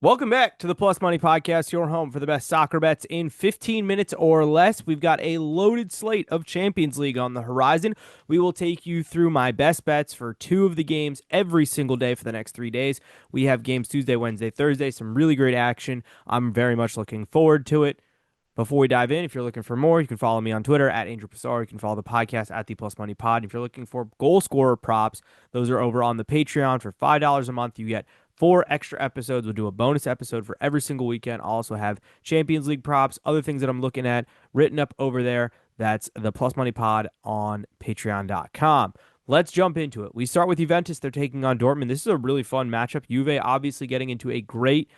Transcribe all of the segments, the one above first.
Welcome back to the Plus Money Podcast, your home for the best soccer bets in 15 minutes or less. We've got a loaded slate of Champions League on the horizon. We will take you through my best bets for two of the games every single day for the next 3 days. We have games Tuesday, Wednesday, Thursday, some really great action. I'm very much looking forward to it. Before we dive in, if you're looking for more, you can follow me on Twitter at Angel Passaro. You can follow the podcast at the Plus Money Pod. If you're looking for goal scorer props, those are over on the Patreon for $5 a month. You get 4 extra episodes. We'll do a bonus episode for every single weekend. I'll also have Champions League props, other things that I'm looking at written up over there. That's the Plus Money Pod on patreon.com. Let's jump into it. We start with Juventus. They're taking on Dortmund. This is a really fun matchup. Juve obviously getting into a great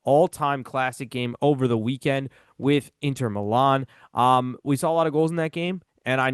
all-time classic game over the weekend with Inter Milan. We saw a lot of goals in that game, and I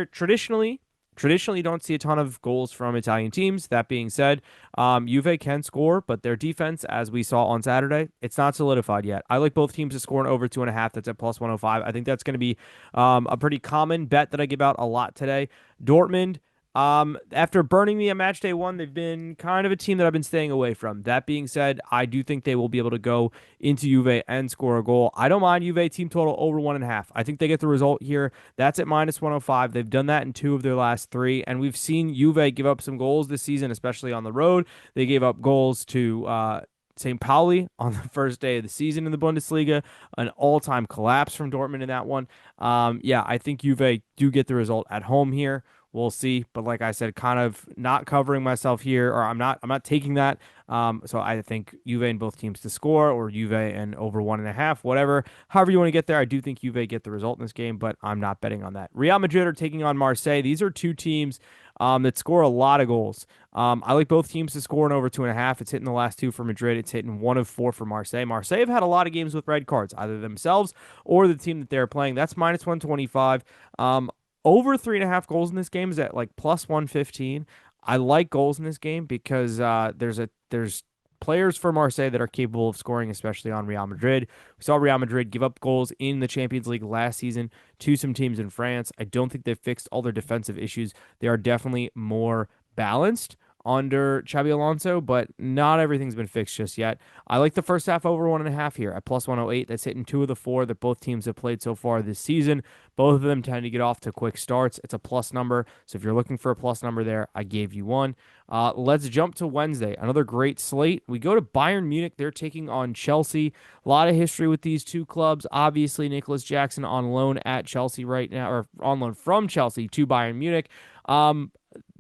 traditionally don't see a ton of goals from Italian teams. That being said, Juve can score, but their defense, as we saw on Saturday, it's not solidified yet. I like both teams to score an over 2.5. That's at plus 105. I think that's going to be a pretty common bet that I give out a lot today. Dortmund, after burning me at Matchday 1, they've been kind of a team that I've been staying away from. That being said, I do think they will be able to go into Juve and score a goal. I don't mind Juve team total over 1.5. I think they get the result here. That's at minus 105. They've done that in 2 of their last 3, and we've seen Juve give up some goals this season, especially on the road. They gave up goals to St. Pauli on the first day of the season in the Bundesliga, an all-time collapse from Dortmund in that one. Yeah, I think Juve do get the result at home here. We'll see, but like I said, kind of not covering myself here, or I'm not taking that. So I think Juve and both teams to score, or Juve and over 1.5, whatever. However you want to get there, I do think Juve get the result in this game, but I'm not betting on that. Real Madrid are taking on Marseille. These are two teams that score a lot of goals. I like both teams to score an over 2.5. It's hitting the last 2 for Madrid. It's hitting 1 of 4 for Marseille. Marseille have had a lot of games with red cards, either themselves or the team that they're playing. That's minus 125. Over 3.5 goals in this game is at like plus 115. I like goals in this game because there's players for Marseille that are capable of scoring, especially on Real Madrid. We saw Real Madrid give up goals in the Champions League last season to some teams in France. I don't think they've fixed all their defensive issues. They are definitely more balanced under Xabi Alonso, but not everything's been fixed just yet. I like the first half over 1.5 here at plus 108. That's hitting 2 of the 4 that both teams have played so far this season. Both of them tend to get off to quick starts. It's a plus number. So if you're looking for a plus number there, I gave you one. Let's jump to Wednesday. Another great slate. We go to Bayern Munich. They're taking on Chelsea. A lot of history with these two clubs. Obviously, Nicholas Jackson on loan at Chelsea right now, or on loan from Chelsea to Bayern Munich.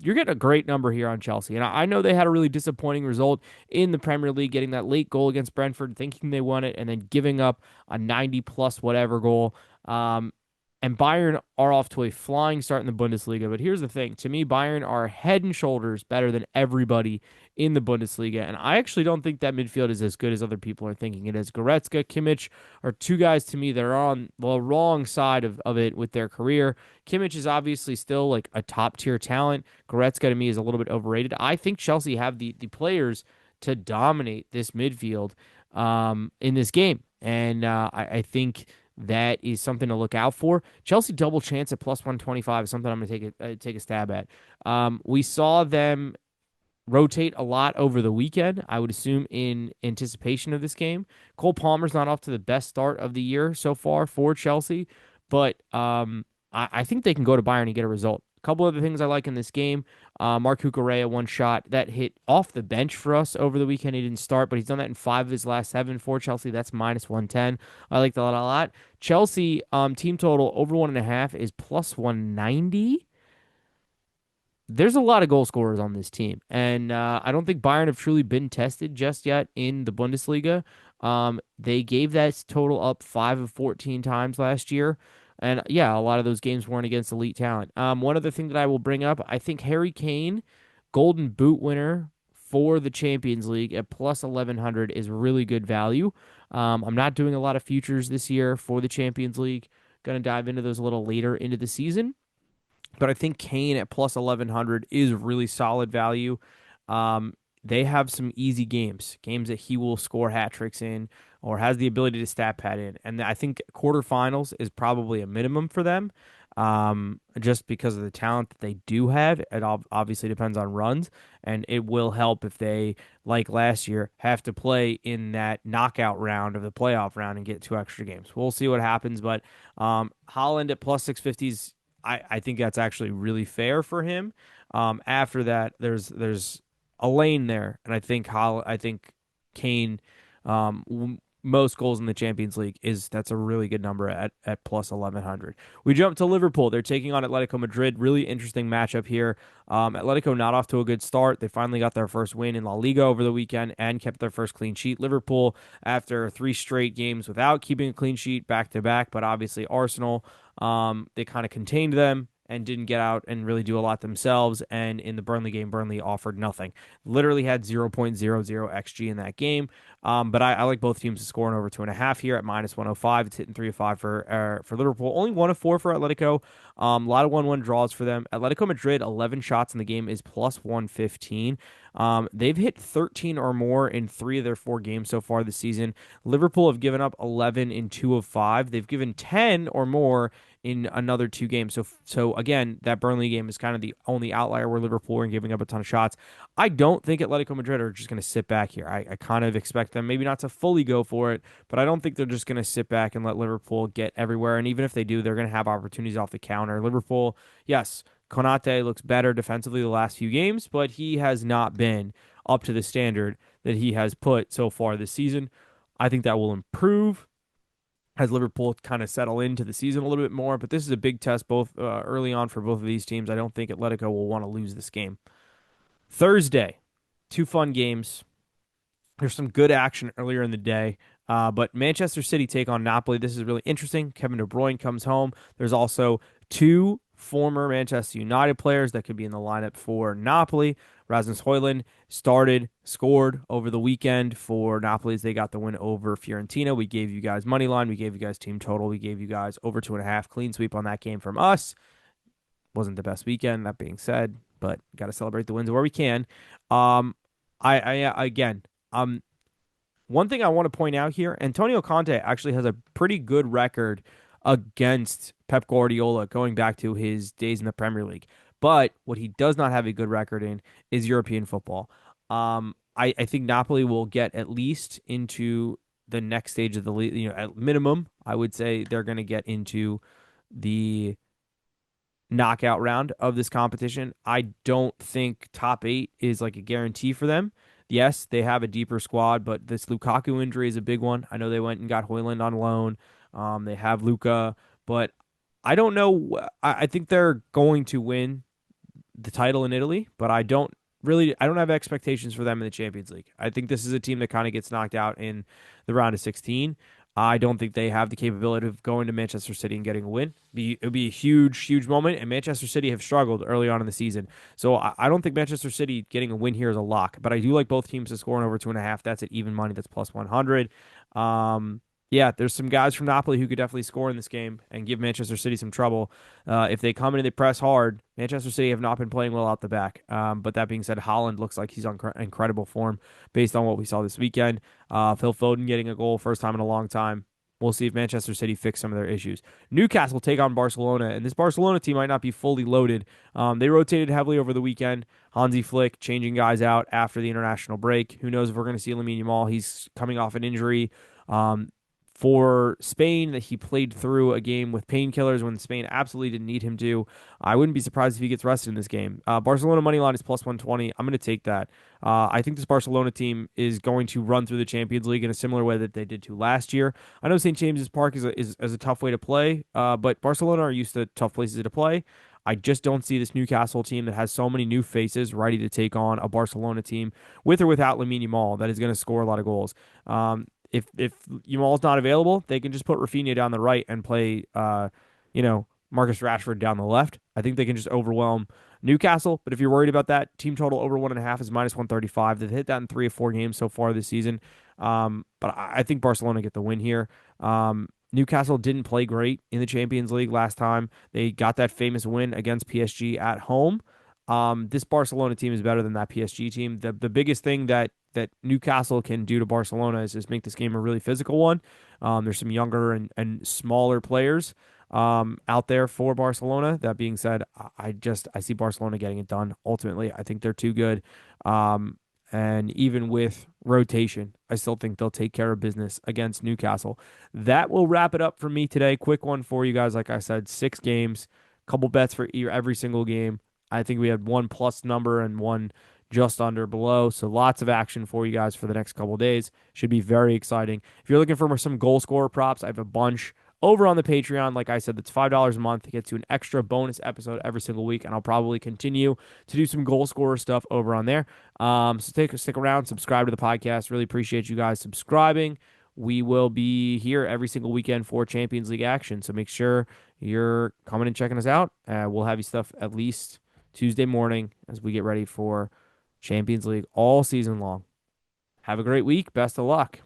You're getting a great number here on Chelsea. And I know they had a really disappointing result in the Premier League, getting that late goal against Brentford, thinking they won it, and then giving up a 90 plus whatever goal. And Bayern are off to a flying start in the Bundesliga. But here's the thing. To me, Bayern are head and shoulders better than everybody in the Bundesliga. And I actually don't think that midfield is as good as other people are thinking it is. Goretzka, Kimmich are two guys to me that are on the wrong side of it with their career. Kimmich is obviously still like a top tier talent. Goretzka to me is a little bit overrated. I think Chelsea have the players to dominate this midfield in this game. And I think that is something to look out for. Chelsea double chance at plus 125 is something I'm going to take a stab at. We saw them rotate a lot over the weekend, I would assume in anticipation of this game. Cole Palmer's not off to the best start of the year so far for Chelsea, but I think they can go to Bayern and get a result. A couple other things I like in this game. Marc Cucurella, one shot that hit off the bench for us over the weekend. He didn't start, but he's done that in 5 of his last 7 for Chelsea. That's minus 110. I like that a lot. Chelsea team total over 1.5 is plus 190. There's a lot of goal scorers on this team, and I don't think Bayern have truly been tested just yet in the Bundesliga. They gave that total up 5 of 14 times last year. And yeah, a lot of those games weren't against elite talent. One other thing that I will bring up, I think Harry Kane, Golden Boot winner for the Champions League at plus 1100 is really good value. I'm not doing a lot of futures this year for the Champions League. Going to dive into those a little later into the season. But I think Kane at plus 1100 is really solid value. They have some easy games that he will score hat tricks in or has the ability to stat pad in. And I think quarterfinals is probably a minimum for them. just because of the talent that they do have. It obviously depends on runs, and it will help if they, like last year, have to play in that knockout round of the playoff round and get 2 extra games. We'll see what happens, but Holland at plus 650s, I think that's actually really fair for him. After that, there's a lane there, and I think Kane, most goals in the Champions League that's a really good number at plus 1100. We jump to Liverpool. They're taking on Atletico Madrid. Really interesting matchup here. Atletico not off to a good start. They finally got their first win in La Liga over the weekend and kept their first clean sheet. Liverpool, after 3 straight games without keeping a clean sheet back to back, but obviously Arsenal, they kind of contained them and didn't get out and really do a lot themselves. And in the Burnley game, Burnley offered nothing. Literally had 0.00 XG in that game. But I like both teams to score in over 2.5 here at minus 105. It's hitting 3-5 for Liverpool. Only 1-4 for Atletico. A lot of 1-1 draws for them. Atletico Madrid, 11 shots in the game is plus 115. They've hit 13 or more in 3 of their 4 games so far this season. Liverpool have given up 11 in 2 of 5. They've given 10 or more in another 2 games. So again, that Burnley game is kind of the only outlier where Liverpool are giving up a ton of shots. I don't think Atletico Madrid are just going to sit back here. I kind of expect them maybe not to fully go for it, but I don't think they're just going to sit back and let Liverpool get everywhere. And even if they do, they're going to have opportunities off the counter. Liverpool, yes, Konate looks better defensively the last few games, but he has not been up to the standard that he has put so far this season. I think that will improve as Liverpool kind of settle into the season a little bit more. But this is a big test both early on for both of these teams. I don't think Atletico will want to lose this game. Thursday, 2 fun games. There's some good action earlier in the day. But Manchester City take on Napoli. This is really interesting. Kevin De Bruyne comes home. There's also 2 former Manchester United players that could be in the lineup for Napoli. Rasmus Højlund scored over the weekend for Napoli as they got the win over Fiorentina. We gave you guys money line. We gave you guys team total. We gave you guys over 2.5 clean sweep on that game from us. Wasn't the best weekend, that being said, but got to celebrate the wins where we can. Again, one thing I want to point out here, Antonio Conte actually has a pretty good record against Pep Guardiola going back to his days in the Premier League. But what he does not have a good record in is European football. I think Napoli will get at least into the next stage of the league. At minimum, I would say they're going to get into the knockout round of this competition. I don't think top 8 is like a guarantee for them. Yes, they have a deeper squad, but this Lukaku injury is a big one. I know they went and got Højlund on loan. They have Luka, but I don't know. I think they're going to win the title in Italy, but I don't have expectations for them in the Champions League. I think this is a team that kind of gets knocked out in the round of 16. I don't think they have the capability of going to Manchester City and getting a win. It would be a huge, huge moment, and Manchester City have struggled early on in the season. So I don't think Manchester City getting a win here is a lock, but I do like both teams to score in over 2.5. That's at even money. That's plus 100. Yeah, there's some guys from Napoli who could definitely score in this game and give Manchester City some trouble. If they come in and they press hard, Manchester City have not been playing well out the back. But that being said, Haaland looks like he's on incredible form based on what we saw this weekend. Phil Foden getting a goal, first time in a long time. We'll see if Manchester City fix some of their issues. Newcastle take on Barcelona, and this Barcelona team might not be fully loaded. They rotated heavily over the weekend. Hansi Flick changing guys out after the international break. Who knows if we're going to see Lamine Yamal? He's coming off an injury. For Spain, that he played through a game with painkillers when Spain absolutely didn't need him to. I wouldn't be surprised if he gets rested in this game. Barcelona money line is plus 120. I'm going to take that. I think this Barcelona team is going to run through the Champions League in a similar way that they did to last year. I know St. James's Park is a tough way to play, but Barcelona are used to tough places to play. I just don't see this Newcastle team that has so many new faces ready to take on a Barcelona team with or without Lamine Yamal that is going to score a lot of goals. If Yamal's not available, they can just put Rafinha down the right and play, Marcus Rashford down the left. I think they can just overwhelm Newcastle. But if you're worried about that, team total over 1.5 is minus 135. They've hit that in 3 or 4 games so far this season. But I think Barcelona get the win here. Newcastle didn't play great in the Champions League last time. They got that famous win against PSG at home. This Barcelona team is better than that PSG team. The biggest thing that Newcastle can do to Barcelona is just make this game a really physical one. There's some younger and smaller players. out there for Barcelona. That being said, I see Barcelona getting it done. Ultimately, I think they're too good. Um, and even with rotation, I still think they'll take care of business against Newcastle. That will wrap it up for me today. Quick one for you guys. Like I said, 6 games, couple bets for every single game. I think we had one plus number and one just under below. So lots of action for you guys for the next couple days. Should be very exciting. If you're looking for some goal scorer props, I have a bunch over on the Patreon. Like I said, that's $5 a month. It gets you an extra bonus episode every single week, and I'll probably continue to do some goal scorer stuff over on there. So stick around, subscribe to the podcast. Really appreciate you guys subscribing. We will be here every single weekend for Champions League action. So make sure you're coming and checking us out. We'll have you stuff at least Tuesday morning as we get ready for Champions League all season long. Have a great week. Best of luck.